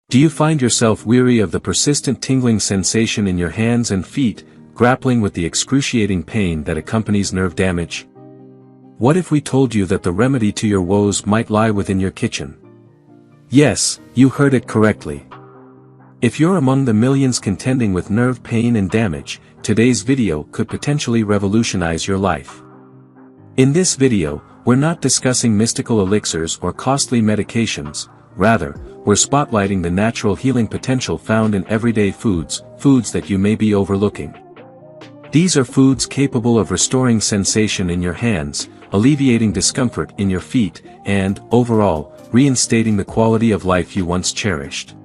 Do you find yourself weary of the persistent tingling sensation in your hands and feet, grappling with the excruciating pain that accompanies nerve damage? What if we told you that the remedy to your woes might lie within your kitchen? Yes, you heard it correctly. If you're among the millions contending with nerve pain and damage, today's video could potentially revolutionize your life. In this video, we're not discussing mystical elixirs or costly medications. Rather, we're spotlighting the natural healing potential found in everyday foods that you may be overlooking. These are foods capable of restoring sensation in your hands, alleviating discomfort in your feet, and, overall, reinstating the quality of life you once cherished.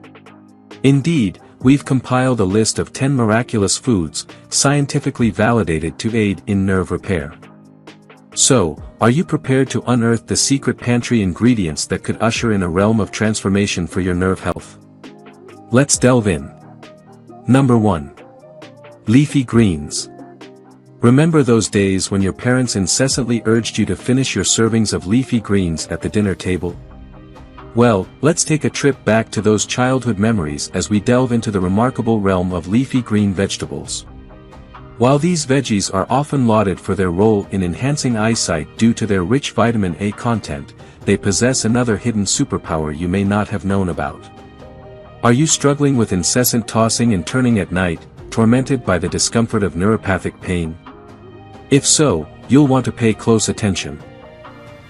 Indeed, we've compiled a list of 10 miraculous foods, scientifically validated to aid in nerve repair. So, are you prepared to unearth the secret pantry ingredients that could usher in a realm of transformation for your nerve health? Let's delve in. Number 1. Leafy greens. Remember those days when your parents incessantly urged you to finish your servings of leafy greens at the dinner table? Well, let's take a trip back to those childhood memories as we delve into the remarkable realm of leafy green vegetables. While these veggies are often lauded for their role in enhancing eyesight due to their rich vitamin A content, they possess another hidden superpower you may not have known about. Are you struggling with incessant tossing and turning at night, tormented by the discomfort of neuropathic pain? If so, you'll want to pay close attention.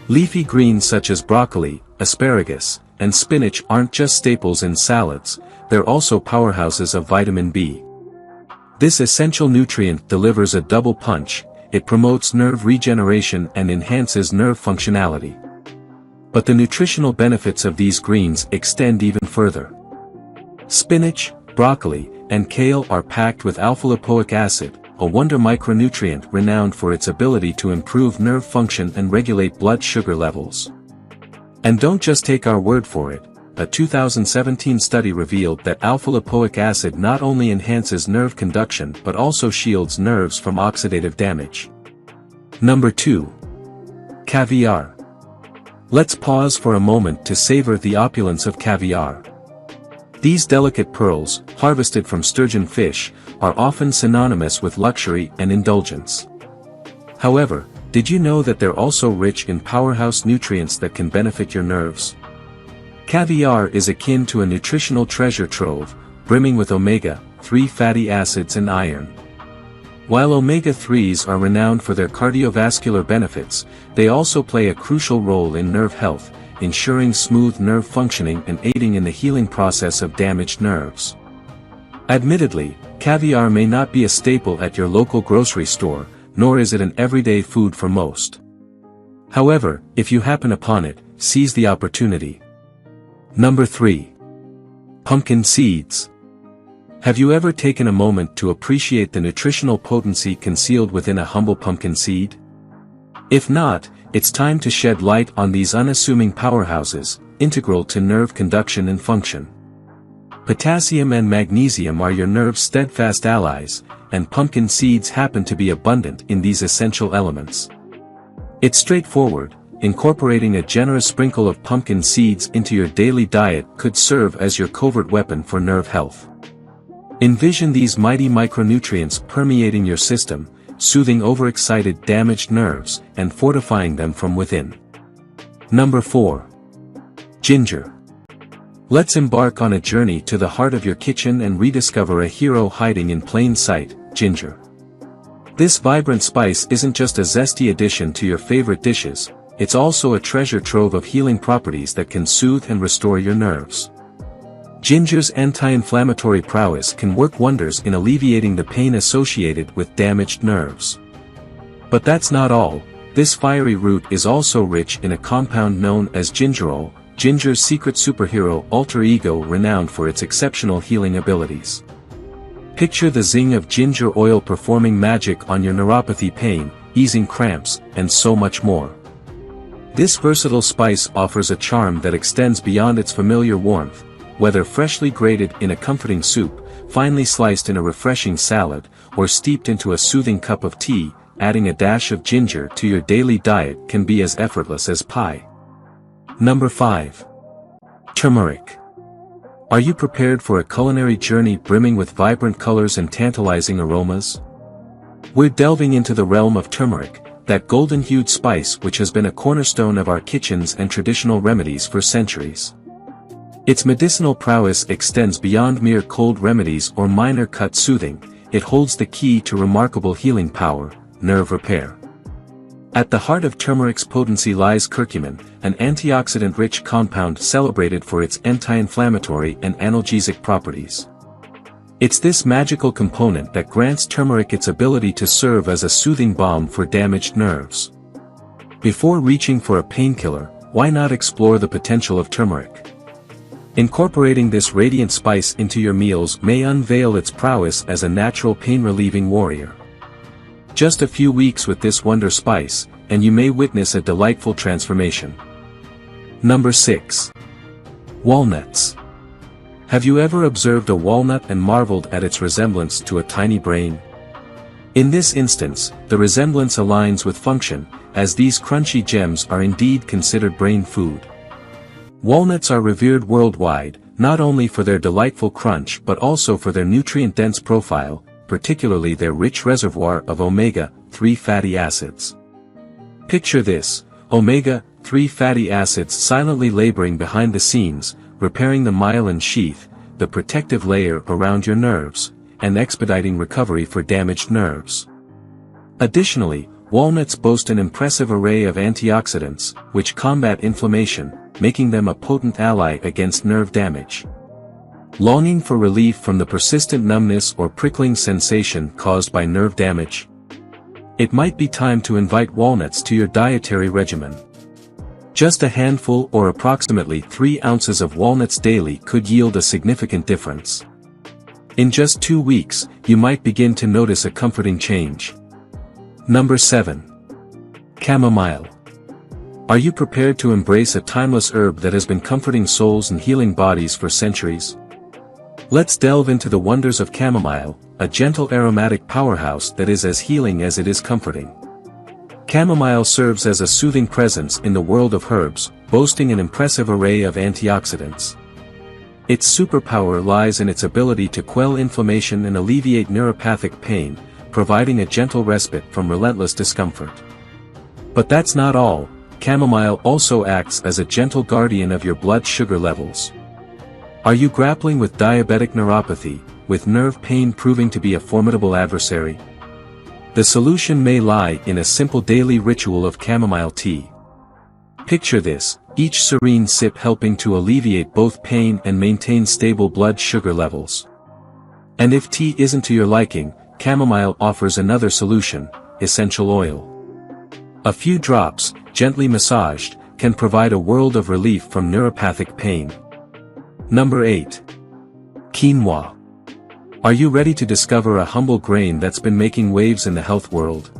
Leafy greens such as broccoli, asparagus, and spinach aren't just staples in salads, they're also powerhouses of vitamin B. This essential nutrient delivers a double punch. It promotes nerve regeneration and enhances nerve functionality. But the nutritional benefits of these greens extend even further. Spinach, broccoli, and kale are packed with alpha-lipoic acid, a wonder micronutrient renowned for its ability to improve nerve function and regulate blood sugar levels. And don't just take our word for it. A 2017 study revealed that alpha-lipoic acid not only enhances nerve conduction but also shields nerves from oxidative damage. Number 2. Caviar. Let's pause for a moment to savor the opulence of caviar. These delicate pearls, harvested from sturgeon fish, are often synonymous with luxury and indulgence. However, did you know that they're also rich in powerhouse nutrients that can benefit your nerves? Caviar is akin to a nutritional treasure trove, brimming with omega-3 fatty acids and iron. While omega-3s are renowned for their cardiovascular benefits, they also play a crucial role in nerve health, ensuring smooth nerve functioning and aiding in the healing process of damaged nerves. Admittedly, caviar may not be a staple at your local grocery store, nor is it an everyday food for most. However, if you happen upon it, seize the opportunity. Number 3. Pumpkin seeds. Have you ever taken a moment to appreciate the nutritional potency concealed within a humble pumpkin seed? If not, it's time to shed light on these unassuming powerhouses, integral to nerve conduction and function. Potassium and magnesium are your nerve's steadfast allies, and pumpkin seeds happen to be abundant in these essential elements. It's straightforward. Incorporating a generous sprinkle of pumpkin seeds into your daily diet could serve as your covert weapon for nerve health. Envision these mighty micronutrients permeating your system, soothing overexcited, damaged nerves, and fortifying them from within. Number 4. Ginger. Let's embark on a journey to the heart of your kitchen and rediscover a hero hiding in plain sight, ginger. This vibrant spice isn't just a zesty addition to your favorite dishes, it's also a treasure trove of healing properties that can soothe and restore your nerves. Ginger's anti-inflammatory prowess can work wonders in alleviating the pain associated with damaged nerves. But that's not all. This fiery root is also rich in a compound known as gingerol, ginger's secret superhero alter ego renowned for its exceptional healing abilities. Picture the zing of ginger oil performing magic on your neuropathy pain, easing cramps, and so much more. This versatile spice offers a charm that extends beyond its familiar warmth, whether freshly grated in a comforting soup, finely sliced in a refreshing salad, or steeped into a soothing cup of tea. Adding a dash of ginger to your daily diet can be as effortless as pie. Number 5. Turmeric. Are you prepared for a culinary journey brimming with vibrant colors and tantalizing aromas? We're delving into the realm of turmeric, that golden-hued spice which has been a cornerstone of our kitchens and traditional remedies for centuries. Its medicinal prowess extends beyond mere cold remedies or minor cut soothing. It holds the key to remarkable healing power, nerve repair. At the heart of turmeric's potency lies curcumin, an antioxidant-rich compound celebrated for its anti-inflammatory and analgesic properties. It's this magical component that grants turmeric its ability to serve as a soothing balm for damaged nerves. Before reaching for a painkiller, why not explore the potential of turmeric? Incorporating this radiant spice into your meals may unveil its prowess as a natural pain-relieving warrior. Just a few weeks with this wonder spice, and you may witness a delightful transformation. Number 6. Walnuts. Have you ever observed a walnut and marveled at its resemblance to a tiny brain? In this instance, the resemblance aligns with function, as these crunchy gems are indeed considered brain food. Walnuts are revered worldwide, not only for their delightful crunch but also for their nutrient-dense profile, particularly their rich reservoir of omega-3 fatty acids. Picture this, omega-3 fatty acids silently laboring behind the scenes, repairing the myelin sheath, the protective layer around your nerves, and expediting recovery for damaged nerves. Additionally, walnuts boast an impressive array of antioxidants, which combat inflammation, making them a potent ally against nerve damage. Longing for relief from the persistent numbness or prickling sensation caused by nerve damage? It might be time to invite walnuts to your dietary regimen. Just a handful or approximately 3 ounces of walnuts daily could yield a significant difference. In just 2 weeks, you might begin to notice a comforting change. Number 7. Chamomile. Are you prepared to embrace a timeless herb that has been comforting souls and healing bodies for centuries? Let's delve into the wonders of chamomile, a gentle aromatic powerhouse that is as healing as it is comforting. Chamomile serves as a soothing presence in the world of herbs, boasting an impressive array of antioxidants. Its superpower lies in its ability to quell inflammation and alleviate neuropathic pain, providing a gentle respite from relentless discomfort. But that's not all. Chamomile also acts as a gentle guardian of your blood sugar levels. Are you grappling with diabetic neuropathy, with nerve pain proving to be a formidable adversary? The solution may lie in a simple daily ritual of chamomile tea. Picture this, each serene sip helping to alleviate both pain and maintain stable blood sugar levels. And if tea isn't to your liking, chamomile offers another solution, essential oil. A few drops, gently massaged, can provide a world of relief from neuropathic pain. Number 8. Quinoa. Are you ready to discover a humble grain that's been making waves in the health world?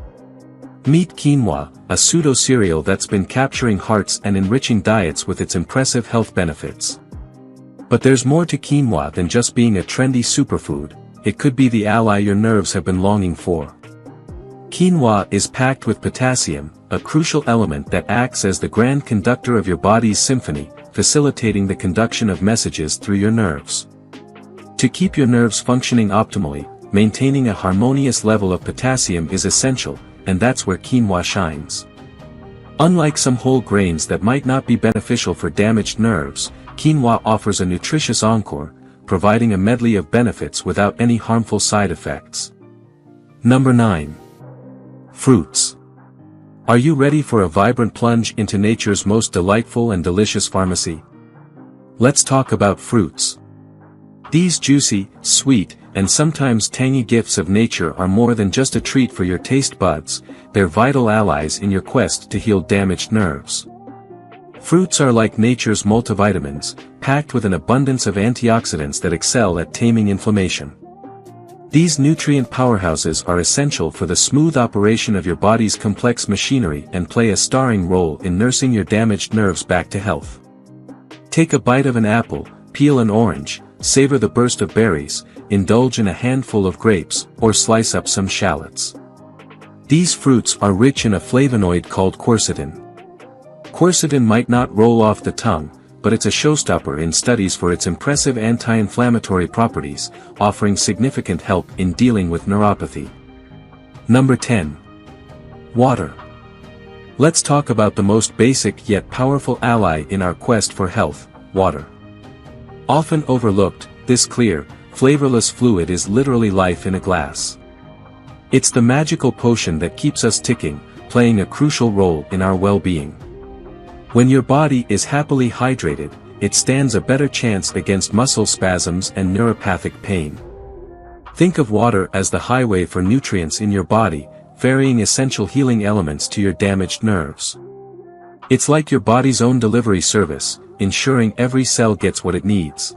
Meet quinoa, a pseudo-cereal that's been capturing hearts and enriching diets with its impressive health benefits. But there's more to quinoa than just being a trendy superfood. It could be the ally your nerves have been longing for. Quinoa is packed with potassium, a crucial element that acts as the grand conductor of your body's symphony, facilitating the conduction of messages through your nerves. To keep your nerves functioning optimally, maintaining a harmonious level of potassium is essential, and that's where quinoa shines. Unlike some whole grains that might not be beneficial for damaged nerves, quinoa offers a nutritious encore, providing a medley of benefits without any harmful side effects. Number 9. Fruits. Are you ready for a vibrant plunge into nature's most delightful and delicious pharmacy? Let's talk about fruits. These juicy, sweet, and sometimes tangy gifts of nature are more than just a treat for your taste buds, they're vital allies in your quest to heal damaged nerves. Fruits are like nature's multivitamins, packed with an abundance of antioxidants that excel at taming inflammation. These nutrient powerhouses are essential for the smooth operation of your body's complex machinery and play a starring role in nursing your damaged nerves back to health. Take a bite of an apple, peel an orange, savor the burst of berries, indulge in a handful of grapes, or slice up some shallots. These fruits are rich in a flavonoid called quercetin. Quercetin might not roll off the tongue, but it's a showstopper in studies for its impressive anti-inflammatory properties, offering significant help in dealing with neuropathy. Number 10. Water. Let's talk about the most basic yet powerful ally in our quest for health, water. Often overlooked, this clear, flavorless fluid is literally life in a glass. It's the magical potion that keeps us ticking, playing a crucial role in our well-being. When your body is happily hydrated, it stands a better chance against muscle spasms and neuropathic pain. Think of water as the highway for nutrients in your body, ferrying essential healing elements to your damaged nerves. It's like your body's own delivery service, ensuring every cell gets what it needs.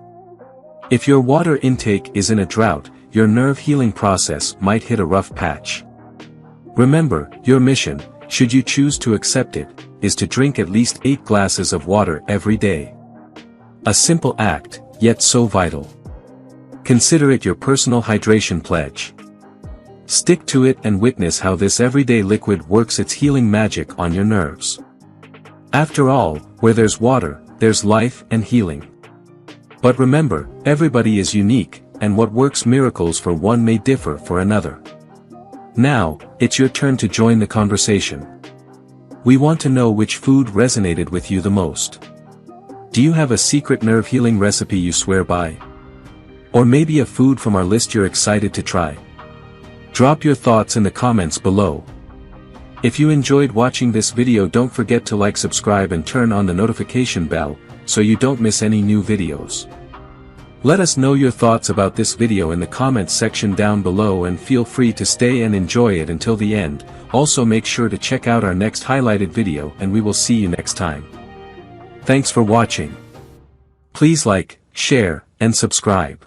If your water intake is in a drought, your nerve healing process might hit a rough patch. Remember, your mission, should you choose to accept it, is to drink at least 8 glasses of water every day. A simple act, yet so vital. Consider it your personal hydration pledge. Stick to it and witness how this everyday liquid works its healing magic on your nerves. After all, where there's water, there's life and healing. But remember, everybody is unique, and what works miracles for one may differ for another. Now, it's your turn to join the conversation. We want to know which food resonated with you the most. Do you have a secret nerve healing recipe you swear by? Or maybe a food from our list you're excited to try? Drop your thoughts in the comments below. If you enjoyed watching this video, don't forget to like, subscribe and turn on the notification bell, so you don't miss any new videos. Let us know your thoughts about this video in the comments section down below, and feel free to stay and enjoy it until the end. Also make sure to check out our next highlighted video, and we will see you next time. Thanks for watching. Please like, share, and subscribe.